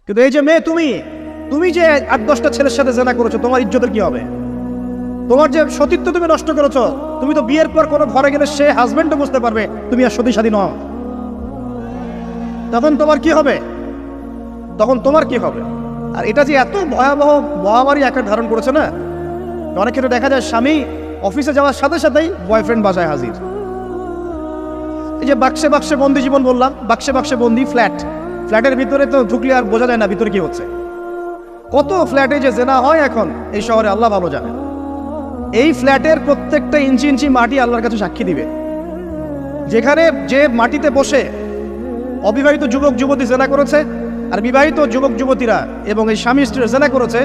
কিন্তু এই যে মেয়ে, তুমি যে 8-10টা ছেলের সাথে জেনা করেছো, তোমার ইজ্জতের কি হবে? তোমার যে সতীত্ব তুমি নষ্ট করেছো। তুমি তো বিয়ের পর কোনো ঘরে গেলে সে হাজবেন্ডও বুঝতে পারবে তুমি আর সতী সাথী নও। তখন তোমার কি হবে? আর এটা যে এত ভয়াবহ মহামারী আকার ধারণ করেছে না, অনেক ক্ষেত্রে দেখা যায় স্বামী অফিসে যাওয়ার সাথে সাথেই বয়ফ্রেন্ড বাসায় হাজির। এই যে বাক্সে বাক্সে বন্দি জীবন বললাম, বাক্সে বাক্সে বন্দি ফ্ল্যাটের ভিতরে তো ঢুকলে আর বোঝা যায় না ভিতরে কি হচ্ছে। কত ফ্ল্যাটে যে জেনা হয় এখন এই শহরে আল্লাহ ভালো জানে। এই ফ্ল্যাটের প্রত্যেকটা ইঞ্চি ইঞ্চি মাটি আল্লাহর কাছে সাক্ষী দিবে। যেখানে যে মাটিতে বসে অবিবাহিত যুবক যুবতী জেনা করেছে আর বিবাহিত যুবক যুবতীরা এবং এই স্বামী স্ত্রী জেনা করেছে,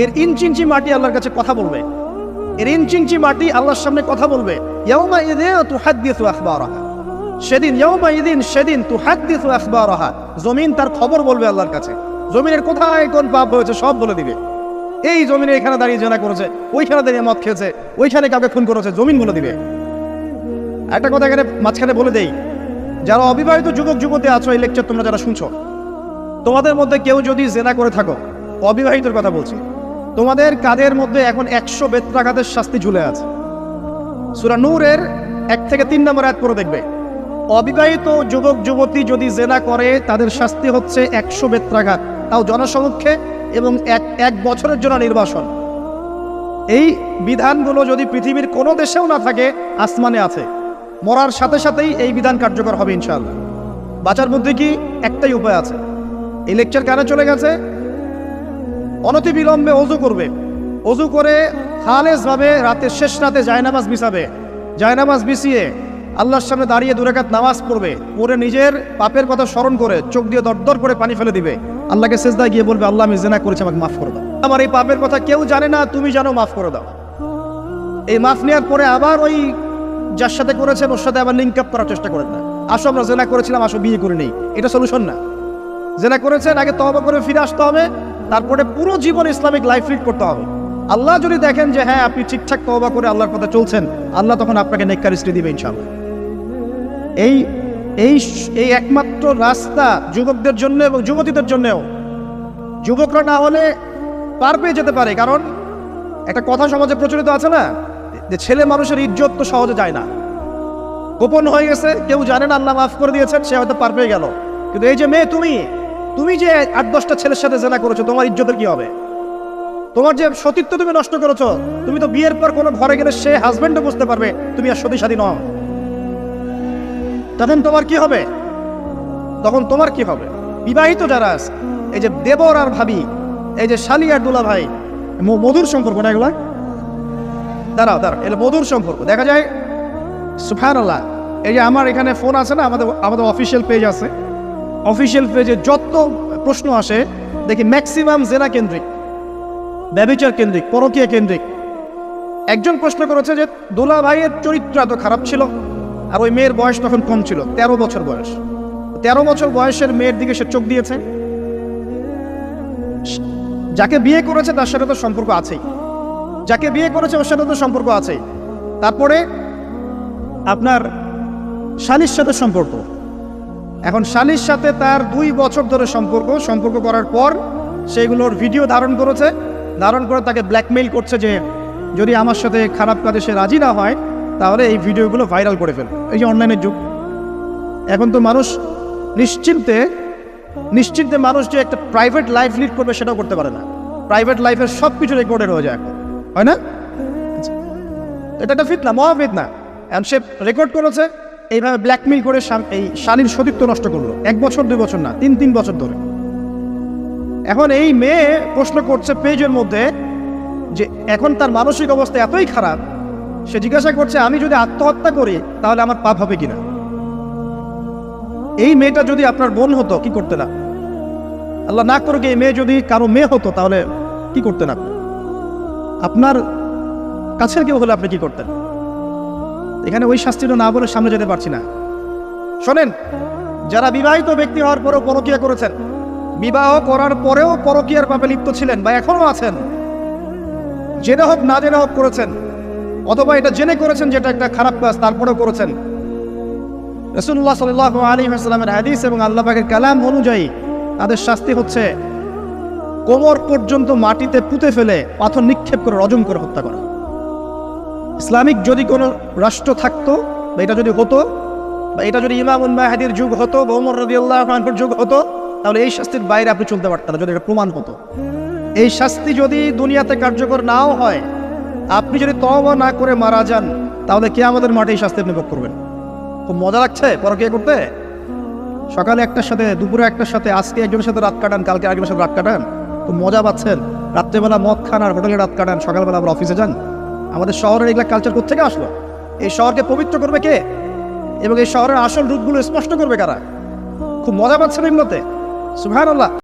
এর ইঞ্চি ইঞ্চি মাটি আল্লাহর কাছে কথা বলবে। এর ইঞ্চি ইঞ্চি মাটি আল্লাহর সামনে কথা বলবে। ইয়াউমা ইযিন তুহাদ্দিসু আখবারাহা, সেদিন তুহাদ্দিসু আখবারাহা, জমিন তার খবর বলবে আল্লাহর কাছে। জমিনের কোথায় কোন পাপ হয়েছে সব বলে দিবে। এই জমিনে এখানে দাঁড়িয়ে জেনা করেছে, ওইখানে দাঁড়িয়ে মদ খেয়েছে, ওইখানে কাউকে খুন করেছে, জমিন বলে দিবে। একটা কথা এখানে মাঝখানে বলে দেই, যারা অবিবাহিত যুবক যুবতী আছো, এই লেকচার তোমরা যারা শুনছো, তোমাদের মধ্যে কেউ যদি জেনা করে থাকো, অবিবাহিতর কথা বলছি, তোমাদের কাঁধের মধ্যে এখন 100 বেত্রাঘাতের শাস্তি ঝুলে আছে। সূরা নূরের 1 থেকে 3 নম্বর আয়াত পড়ে দেখবে, অবিবাহিত যুবক যুবতী যদি জেনা করে তাদের শাস্তি হচ্ছে 100 বেত্রাঘাত, তাও জনসমক্ষে, এবং এক বছরের জন্য নির্বাসন। এই বিধানগুলো যদি পৃথিবীর কোনো দেশেও না থাকে, আসমানে আছে। মরার সাথে সাথেই এই বিধান কার্যকর হবে ইনশাআল্লাহ। বাঁচার মধ্যে কি একটাই উপায় আছে। এই লেকচার কানে চলে গেছে, অনতি বিলম্বে অজু করবে। অজু করে খালেসভাবে রাতের শেষ রাতে জায়নামাজ বিছাবে। জায়নামাজ বিছিয়ে আল্লাহর সামনে দাঁড়িয়ে 2 রাকাত নামাজ পড়বে। পড়ে নিজের পাপের কথা স্মরণ করে চোখ দিয়ে দরদর করে পানি ফেলে দিবে। আল্লাহকে সেজদায় গিয়ে বলবে, আল্লাহ আমি জেনা করেছি, আমাকে মাফ করে দাও। আমার এই পাপের কথা কেউ জানে না, তুমি জানো, মাফ করে দাও। এই মাফ নেওয়ার পরে আবার ওই যার সাথে করেছেন ওর সাথে আবার লিঙ্ক আপ করার চেষ্টা করেন না। আসো আমরা জেনা করেছিলাম, আসো বিয়ে করে নেই, এটা সলিউশন না। জেনা করেছেন, আগে তওবা করে ফিরে আসতে হবে, তারপরে পুরো জীবন ইসলামিক লাইফ লিড করতে হবে। আল্লাহ যদি দেখেন যে হ্যাঁ আপনি ঠিকঠাক তওবা করে আল্লাহর পথে চলছেন, আল্লাহ তখন আপনাকে নেককার স্ত্রী দিবে ইনশাআল্লাহ। এই একমাত্র রাস্তা যুবকদের জন্য এবং যুবতীদের জন্যও। যুবকরা না হলে পার পেয়ে যেতে পারে, কারণ একটা কথা সমাজে প্রচলিত আছে না, যে ছেলে মানুষের ইজ্জত তো সহজে যায় না, গোপন হয়ে গেছে, কেউ জানে না, আল্লাহ মাফ করে দিয়েছেন, সে হয়তো পার পেয়ে গেল। কিন্তু এই যে মেয়ে, তুমি যে 8-10টা ছেলের সাথে জেনা করেছো, তোমার ইজ্জতের কি হবে? তোমার যে সতীত্ব তুমি নষ্ট করেছো। তুমি তো বিয়ের পর কোনো ঘরে গেলে সে হাজবেন্ডও বুঝতে পারবে তুমি আর সতী সাথী নও। তখন তোমার কি হবে? বিবাহিত যারা আছে, এই যে দেবর আর ভাবি, এই যে শালি আর দুলা ভাই, মধুর সম্পর্ক না এগুলা? দাঁড়াও, এটা মধুর সম্পর্ক। দেখা যায় সুবহানাল্লাহ, এই যে আমার এখানে ফোন আছে না, আমাদের অফিসিয়াল পেজ আছে, অফিসিয়াল পেজে যত প্রশ্ন আসে দেখি ম্যাক্সিমাম জেনা কেন্দ্রিক, ব্যভিচার কেন্দ্রিক, পরকীয়া কেন্দ্রিক। একজন প্রশ্ন করেছে যে দুলা ভাইয়ের চরিত্র এত খারাপ ছিল, আর ওই মেয়ের বয়স তখন কম ছিল, 13 বছর বয়স। 13 বছর বয়সের মেয়ের দিকে সে চোখ দিয়েছে। যাকে বিয়ে করেছে তার সাথে তো সম্পর্ক আছেই, ওর সাথে তো সম্পর্ক আছেই। তারপরে আপনার শালীর সাথে সম্পর্ক। এখন শালীর সাথে তার 2 বছর ধরে সম্পর্ক করার পর সেগুলোর ভিডিও ধারণ করে তাকে ব্ল্যাকমেইল করছে যে যদি আমার সাথে খারাপ কাজে সে রাজি না হয় তাহলে এই ভিডিওগুলো ভাইরাল করে ফেলবে। এই যে অনলাইনের যুগ, এখন তো মানুষ নিশ্চিন্তে মানুষ যে একটা প্রাইভেট লাইফ লিড করবে সেটাও করতে পারে না। প্রাইভেট লাইফের সব কিছু রেকর্ডেড হয়ে যায় এখন, হয় না? এটা একটা ফিতনা, মহাফিতনা। এখন সে রেকর্ড করেছে, এইভাবে ব্ল্যাকমেইল করে এই শালীর সতীত্ব নষ্ট করলো। 1 বছর 2 বছর না, 3 বছর ধরে। এখন এই মেয়ে প্রশ্ন করছে পেজের মধ্যে যে এখন তার মানসিক অবস্থা এতই খারাপ, সে জিজ্ঞাসা করছে আমি যদি আত্মহত্যা করি তাহলে আমার পাপ হবে কিনা। এই মেয়েটা যদি আপনার বোন হতো কি করতেন না? আল্লাহ না করুক এই মেয়ে যদি কারো মেয়ে হতো তাহলে কি করতেন আপনি? আপনার কাছের কেউ হলে আপনি কি করতেন? এখানে ওই শাস্তিটা না বলে সামনে যেতে পারছি না। শোনেন, যারা বিবাহিত ব্যক্তি হওয়ার পরেও পরকীয়া করেছেন, বিবাহ করার পরেও পরকীয়ার পাপে লিপ্ত ছিলেন বা এখনো আছেন, জেনে হোক না জেনে হোক করেছেন, অথবা এটা জেনে করেছেন যেটা একটা খারাপ কাজ তারপরেও করেছেন, রাসূলুল্লাহ সাল্লাল্লাহু আলাইহি ওয়াসাল্লামের হাদিস এবং আল্লাহ পাকের কালাম অনুযায়ী তাদের শাস্তি হচ্ছে কোমর পর্যন্ত মাটিতে পুঁতে ফেলে পাথর নিক্ষেপ করে রজম করে হত্যা করা। ইসলামিক যদি কোনো রাষ্ট্র থাকতো, বা এটা যদি হতো, বা এটা যদি ইমামুল মাহদির যুগ হতো বা ওমর রাদিয়াল্লাহু আনহুর যুগ হতো, তাহলে এই শাস্তির বাইরে আপনি চলতে পারতেন না, যদি এটা প্রমাণ হতো। এই শাস্তি যদি দুনিয়াতে কার্যকর নাও হয়, আপনি যদি তওবা না করে মারা যান, তাহলে কিয়ামতের মাঠে এই শাস্তি আপনি ভোগ করবেন। খুব মজা লাগছে পরকীয়া করতে। সকালে একটার সাথে, দুপুরে একটার সাথে, আজকে একজনের সাথে রাত কাটান, কালকে আরেকজনের সাথে রাত কাটান, খুব মজা পাচ্ছেন। রাত্রেবেলা মদ খান আর হোটেলে রাত কাটান, সকালবেলা আবার অফিসে যান। আমাদের শহরের এগুলা কালচার কোত্থেকে আসলো? এই শহরকে পবিত্র করবে কে, এবং এই শহরের আসল রূপগুলো স্পষ্ট করবে কারা? খুব মজা পাচ্ছেন এগুলোতে। সুবহানাল্লাহ।